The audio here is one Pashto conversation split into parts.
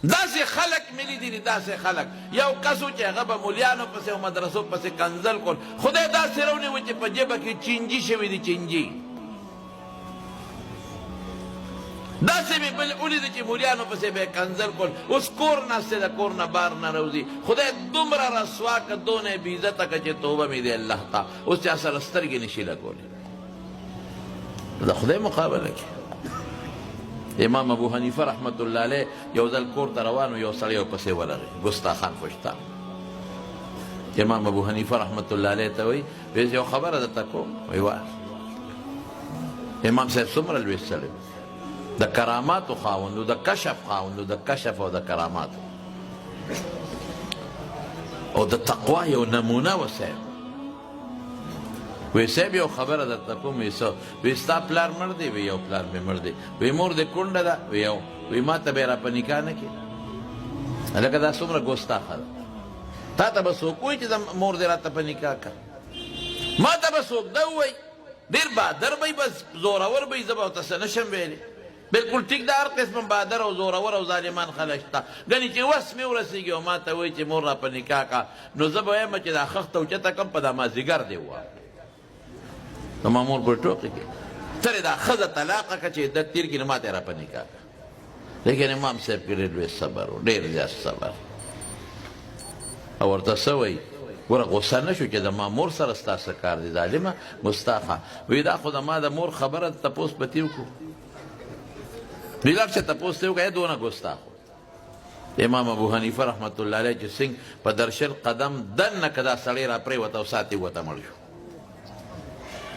داسې خلک ملي دي داسې خلک یو کس و چې هغه به مولیانو پسې او مدرسو پسې کنځل کول خدای داسې راونیو چې په جیبه کې چینجي شوي دي چینجي داسې مې بل ولیده چې مولیانو پسې به یې کنځل کول اوس کور ناست دی د کور نه بار نه راوځي خدای دومره رسوا که دونه یې بېعزته که چې توبه مې دی الله ته اوس چا سره سترګې نشي لګولی د خدای مقابله کې امام ابو حنیفه رحمت الله علیه یو ځل کور ته روان و یو سړی ورپسې ورغی ګستاخان خوشتان امام ابو حنیفه رحمت الله علیه ته وایي وایي یو خبره درته کوم وایي وایه امام صاحب څومره لوی سړی د کراماتو خاوند و د کشف خاوند و د کشف او د کراماتو او د تقوا یو نمونه و صاحب وی صاحب یو خبره درته کوم وی څه وی ستا پلار مړ دی وی یو پلار مې مړ دی وی مور دې کونډه ده وی یو وی ما ته به یې را په نکاح نه کړي هلکه دا څومره ګستاخه ده تا ته به څوک وایي چې د مور دې راته په نکاح کړه ما ته به څوک ده ووایي ډېر بهادر به یي بس زورور به یي زه به ورته څه نشم ویلی بلکل ټیک ده هر قسم بهادر او زورور او ظالمان خلک شته ګنې چې وس مې ورسېږي او ما ته وایي چې مور را په نکاح کړه نو زه به وایم چې دا خښته اوچته کړم په دا مازدیګر دې ووایم زما مور به ټوقې کړي ترې دا ښځه طلاقه کړه چې عدت تېر کړي نو ما ته یې را په نکاح کړه لیکن امام صاحب کې ډېر لوی صبر و ډېر زیات صبر او ورته څه وایي ګوره غصه نه شو چې د ما مور سره ستا څه کار دی ظالمه ګستاخه وایي دا خو د ما د مور خبره تپوس به تې وکړو وایي لاړ چې تپوس تې وکړه دونه ګستاخ امام ابو حنیفه رحمت الله علیه چې څنګه په درشل قدم دننه که دا سړی را پرېوته او ساعت یې وته مړ شو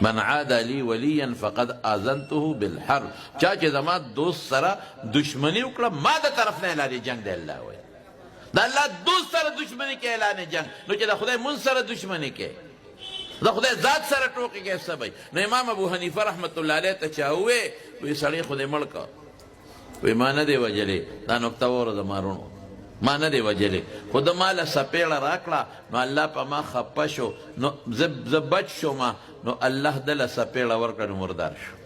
من عاد لي وليا فقد آذنته بالحرب چا چې زما دوست سره دشمني وکړه ما د طرف نه اعلان جنگ دی الله وایي د الله دوست سره دشمني کې اعلان جنگ نو چې د خدای مونږ سره دشمني کې د خدای ذات سره ټوکې کې څه وایي نو امام ابو حنیفه رحمت الله علیه ته چا ووایي وایي سړی خو دې مړ کړه وایي ما نه دی وجلی دا نکته واوره د مارونو ما نه دی وجلی خو د ما له څپېړه راکړه نو الله په ما خفه شو نو زه بچ شوم نو الله ده له څپېړه ورکړه نو مردار شو